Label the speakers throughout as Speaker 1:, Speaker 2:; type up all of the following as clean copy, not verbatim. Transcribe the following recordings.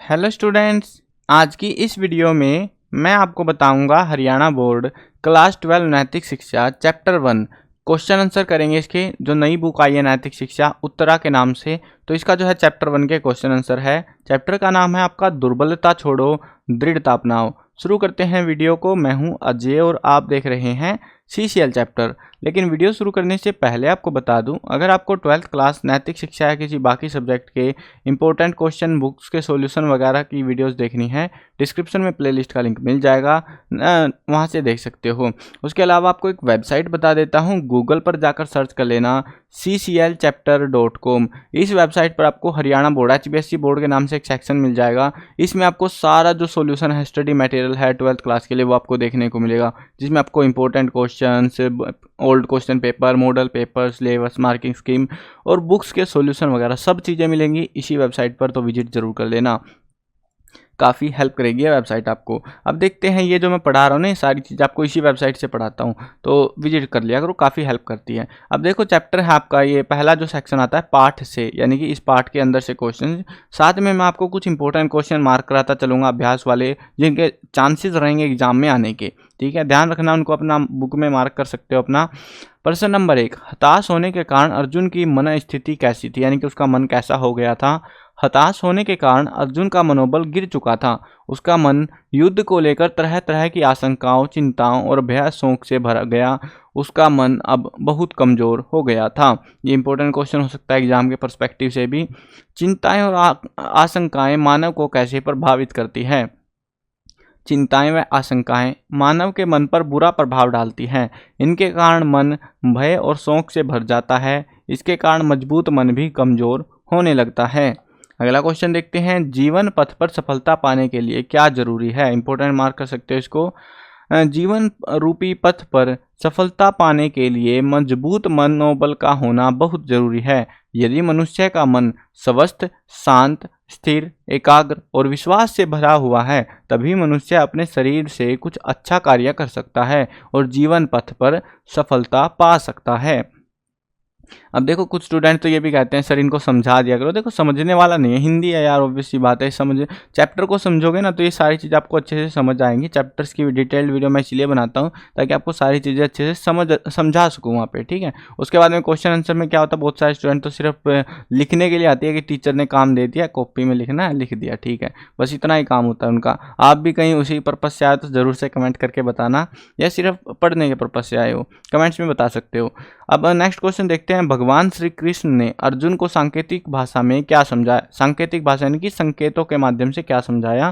Speaker 1: Hello students, आज की इस वीडियो में मैं आपको बताऊंगा हरियाणा बोर्ड क्लास 12 नैतिक शिक्षा चैप्टर 1 क्वेश्चन आंसर करेंगे। इसके जो नई बुक आई है नैतिक शिक्षा उत्तरा के नाम से, तो इसका जो है चैप्टर 1 के क्वेश्चन आंसर है। चैप्टर का नाम है आपका दुर्बलता छोड़ो दृढ़ता अपनाओ। शुरू करते हैं वीडियो को। मैं हूं अजय और आप देख रहे हैं CCL चैप्टर। लेकिन वीडियो शुरू करने से पहले आपको बता दूं, अगर आपको 12th क्लास नैतिक शिक्षा या किसी बाकी सब्जेक्ट के इंपॉर्टेंट क्वेश्चन बुक्स के सॉल्यूशन वगैरह की वीडियोस देखनी है, डिस्क्रिप्शन में प्लेलिस्ट का लिंक मिल जाएगा, वहां से देख सकते हो। उसके अलावा आपको एक वेबसाइट बता देता हूं, गूगल पर जाकर सर्च कर लेना cclchapter.com। इस वेबसाइट पर आपको हरियाणा बोर्ड HBSC बोर्ड के नाम से एक सेक्शन मिल जाएगा। इसमें आपको सारा जो सॉल्यूशन है, स्टडी मटेरियल है 12th क्लास के लिए, वो आपको देखने को मिलेगा, जिसमें आपको important questions, old question paper, model paper, syllabus, marking scheme और बुक्स के सॉल्यूशन वगैरह सब चीज़ें मिलेंगी इसी वेबसाइट पर। तो विजिट जरूर कर लेना, काफ़ी हेल्प करेगी ये वेबसाइट आपको। अब देखते हैं, ये जो मैं पढ़ा रहा हूँ ना, ये सारी चीज़ आपको इसी वेबसाइट से पढ़ाता हूँ, तो विजिट कर लिया करो, काफ़ी हेल्प करती है। अब देखो, चैप्टर है आपका, ये पहला जो सेक्शन आता है पाठ से, यानी कि इस पाठ के अंदर से क्वेश्चन, साथ में मैं आपको कुछ इंपॉर्टेंट क्वेश्चन मार्क कराता चलूँगा अभ्यास वाले, जिनके चांसेस रहेंगे एग्जाम में आने के। ठीक है, ध्यान रखना, उनको अपना बुक में मार्क कर सकते हो अपना। प्रश्न नंबर 1, हताश होने के कारण अर्जुन की मन स्थिति कैसी थी, यानी कि उसका मन कैसा हो गया था। हताश होने के कारण अर्जुन का मनोबल गिर चुका था। उसका मन युद्ध को लेकर तरह तरह की आशंकाओं, चिंताओं और भय शोक से भर गया। उसका मन अब बहुत कमजोर हो गया था। ये इंपॉर्टेंट क्वेश्चन हो सकता है एग्जाम के पर्सपेक्टिव से भी। चिंताएं और आशंकाएं मानव को कैसे प्रभावित करती है। चिंताएं व आशंकाएं मानव के मन पर बुरा प्रभाव डालती हैं। इनके कारण मन भय और शोक से भर जाता है। इसके कारण मजबूत मन भी कमजोर होने लगता है। अगला क्वेश्चन देखते हैं, जीवन पथ पर सफलता पाने के लिए क्या जरूरी है। इंपॉर्टेंट मार्क कर सकते हो इसको। जीवन रूपी पथ पर सफलता पाने के लिए मजबूत मनोबल का होना बहुत जरूरी है। यदि मनुष्य का मन स्वस्थ, शांत, स्थिर, एकाग्र और विश्वास से भरा हुआ है, तभी मनुष्य अपने शरीर से कुछ अच्छा कार्य कर सकता है और जीवन पथ पर सफलता पा सकता है। अब देखो, कुछ स्टूडेंट तो ये भी कहते हैं सर इनको समझा दिया करो। देखो, समझने वाला नहीं है, हिंदी है यार, ऑब्वियस सी बात है। समझ चैप्टर को समझोगे ना तो ये सारी चीज़ें आपको अच्छे से समझ आएंगी। चैप्टर्स की डिटेल्ड वीडियो मैं इसलिए बनाता हूँ ताकि आपको सारी चीज़ें अच्छे से समझा सकूँ वहाँ पे। ठीक है, उसके बाद में क्वेश्चन आंसर में क्या होता है, बहुत सारे स्टूडेंट तो सिर्फ लिखने के लिए आती है कि टीचर ने काम दे दिया, कॉपी में लिखना है, लिख दिया, ठीक है, बस इतना ही काम होता है उनका। आप भी कहीं उसी पर्पज से आए तो ज़रूर से कमेंट करके बताना, या सिर्फ पढ़ने के पर्पज से आए हो, कमेंट्स में बता सकते हो। अब नेक्स्ट क्वेश्चन देखते हैं, भगवान श्री कृष्ण ने अर्जुन को सांकेतिक भाषा में क्या समझाया। सांकेतिक भाषा यानी कि संकेतों के माध्यम से क्या समझाया।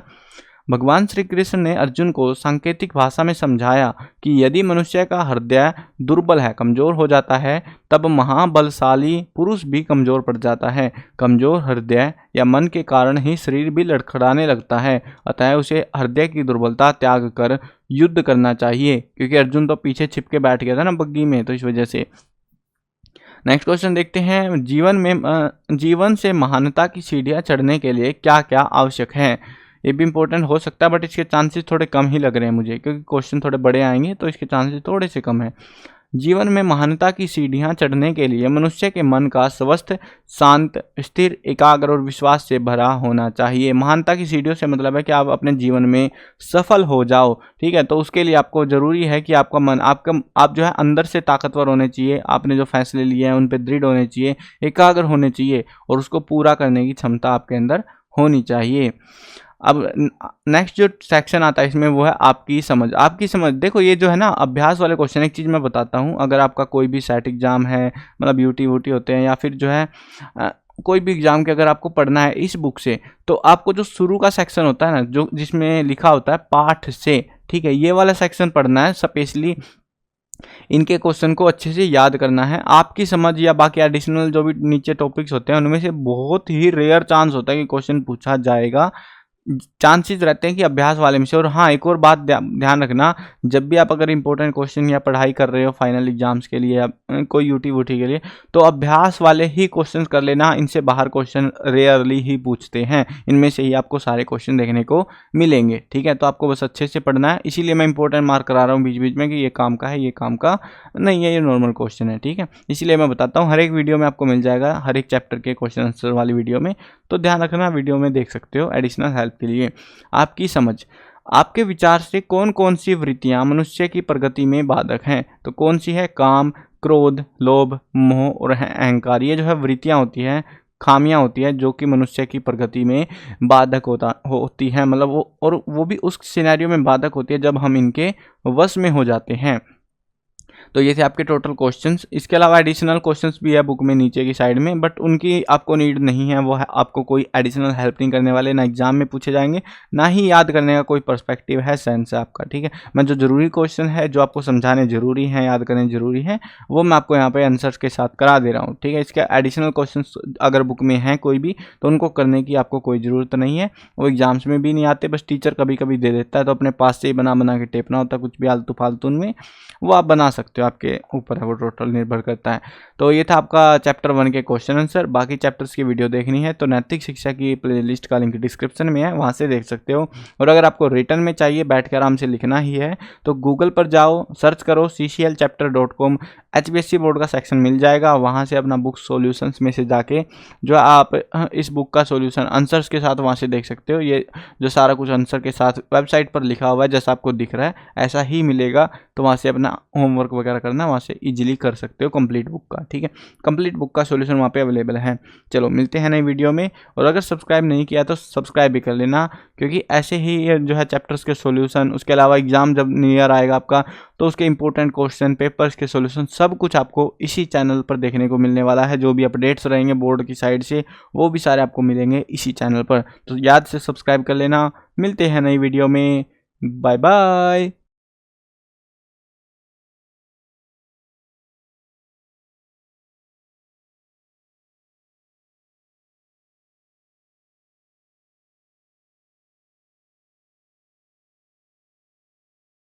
Speaker 1: भगवान श्री कृष्ण ने अर्जुन को सांकेतिक भाषा में समझाया कि यदि मनुष्य का हृदय दुर्बल है, कमजोर हो जाता है, तब महाबलशाली पुरुष भी कमजोर पड़ जाता है। कमजोर हृदय या मन के कारण ही शरीर भी लड़खड़ाने लगता है। अतः उसे हृदय की दुर्बलता त्याग कर युद्ध करना चाहिए, क्योंकि अर्जुन तो पीछे छिप के बैठ गया था ना बग्गी में, तो इस वजह से। नेक्स्ट क्वेश्चन देखते हैं, जीवन से महानता की सीढ़ियां चढ़ने के लिए क्या क्या आवश्यक है। ये भी इंपॉर्टेंट हो सकता है, बट इसके चांसेस थोड़े कम ही लग रहे हैं मुझे, क्योंकि क्वेश्चन थोड़े बड़े आएंगे तो इसके चांसेस थोड़े से कम है। जीवन में महानता की सीढ़ियां चढ़ने के लिए मनुष्य के मन का स्वस्थ, शांत, स्थिर, एकाग्र और विश्वास से भरा होना चाहिए। महानता की सीढ़ियों से मतलब है कि आप अपने जीवन में सफल हो जाओ। ठीक है, तो उसके लिए आपको जरूरी है कि आपका मन, आप जो है अंदर से ताकतवर होने चाहिए, आपने जो फैसले लिए हैं उन पर दृढ़ होने चाहिए, एकाग्र होने चाहिए, और उसको पूरा करने की क्षमता आपके अंदर होनी चाहिए। अब नेक्स्ट जो सेक्शन आता है इसमें वो है आपकी समझ। आपकी समझ, देखो ये जो है ना अभ्यास वाले क्वेश्चन, एक चीज़ मैं बताता हूँ, अगर आपका कोई भी सेट एग्जाम है, मतलब यूटी वूटी होते हैं, या फिर जो है कोई भी एग्जाम के अगर आपको पढ़ना है इस बुक से, तो आपको जो शुरू का सेक्शन होता है ना, जो जिसमें लिखा होता है पाठ से, ठीक है, ये वाला सेक्शन पढ़ना है स्पेशली। इनके क्वेश्चन को अच्छे से याद करना है। आपकी समझ या बाकी एडिशनल जो भी नीचे टॉपिक्स होते हैं उनमें से बहुत ही रेयर चांस होता है कि क्वेश्चन पूछा जाएगा, चांसेस रहते हैं कि अभ्यास वाले में से। और हाँ, एक और बात ध्यान रखना, जब भी आप अगर इंपॉर्टेंट क्वेश्चन या पढ़ाई कर रहे हो फाइनल एग्जाम्स के लिए या कोई यूटी वूटी के लिए, तो अभ्यास वाले ही क्वेश्चन कर लेना। इनसे बाहर क्वेश्चन रेयरली ही पूछते हैं, इनमें से ही आपको सारे क्वेश्चन देखने को मिलेंगे। ठीक है, तो आपको बस अच्छे से पढ़ना है, इसीलिए मैं इंपॉर्टेंट मार्क करा रहा हूँ बीच बीच में कि ये काम का है, ये काम का नहीं है, ये नॉर्मल क्वेश्चन है। ठीक है, इसीलिए मैं बताता हूँ, हर एक वीडियो में आपको मिल जाएगा, हर एक चैप्टर के क्वेश्चन आंसर वाली वीडियो में। तो ध्यान रखना, वीडियो में देख सकते हो एडिशनल हेल्प के लिए। आपकी समझ, आपके विचार से कौन कौन सी वृत्तियां मनुष्य की प्रगति में बाधक हैं? तो कौन सी है? काम, क्रोध, लोभ, मोह और अहंकार। ये जो है वृत्तियां होती हैं, खामियां होती है जो कि मनुष्य की प्रगति में बाधक होती है, मतलब वो भी उस सिनेरियो में बाधक होती है जब हम इनके वश में हो जाते हैं। तो ये थे आपके टोटल क्वेश्चंस। इसके अलावा एडिशनल क्वेश्चंस भी है बुक में नीचे की साइड में, बट उनकी आपको नीड नहीं है, वो है आपको कोई एडिशनल हेल्प नहीं करने वाले, ना एग्जाम में पूछे जाएंगे, ना ही याद करने का कोई पर्सपेक्टिव है सेंस है आपका। ठीक है, मैं जो जरूरी क्वेश्चन है, जो आपको समझाने जरूरी है, याद करने जरूरी है, वो मैं आपको यहाँ पे आंसर्स के साथ करा दे रहा हूँ। ठीक है, इसके एडिशनल क्वेश्चन अगर बुक में हैं कोई भी, तो उनको करने की आपको कोई ज़रूरत नहीं है, वो एग्जाम्स में भी नहीं आते, बस टीचर कभी कभी दे देता है, तो अपने पास से ही बना बना के टेपना होता है, कुछ भी आलतू फालतू में वो आप बना सकते हो, आपके ऊपर है, वो टोटल निर्भर करता है। तो ये था आपका चैप्टर 1 के क्वेश्चन आंसर। बाकी चैप्टर्स की वीडियो देखनी है तो नैतिक शिक्षा की प्लेलिस्ट का लिंक डिस्क्रिप्शन में है, वहाँ से देख सकते हो। और अगर आपको रिटर्न में चाहिए, बैठ कर आराम से लिखना ही है, तो गूगल पर जाओ, सर्च करो cclchapter.com, HBSC बोर्ड का सेक्शन मिल जाएगा, वहाँ से अपना बुक सॉल्यूशंस में से जाके जो आप इस बुक का सॉल्यूशन आंसर्स के साथ वहाँ से देख सकते हो। ये जो सारा कुछ आंसर के साथ वेबसाइट पर लिखा हुआ है, जैसा आपको दिख रहा है ऐसा ही मिलेगा, तो वहाँ से अपना होमवर्क वगैरह करना वहाँ से इजीली कर सकते हो कंप्लीट बुक का। ठीक है, कंप्लीट बुक का सॉल्यूशन वहाँ पे अवेलेबल है। चलो मिलते हैं नई वीडियो में, और अगर सब्सक्राइब नहीं किया तो सब्सक्राइब भी कर लेना, क्योंकि ऐसे ही जो है चैप्टर्स के सॉल्यूशन, उसके अलावा एग्जाम जब नियर आएगा आपका, तो उसके इंपॉर्टेंट क्वेश्चन पेपर्स के सॉल्यूशन सब कुछ आपको इसी चैनल पर देखने को मिलने वाला है। जो भी अपडेट्स रहेंगे बोर्ड की साइड से, वो भी सारे आपको मिलेंगे इसी चैनल पर, तो याद से सब्सक्राइब कर लेना। मिलते हैं नई वीडियो में, बाय बाय।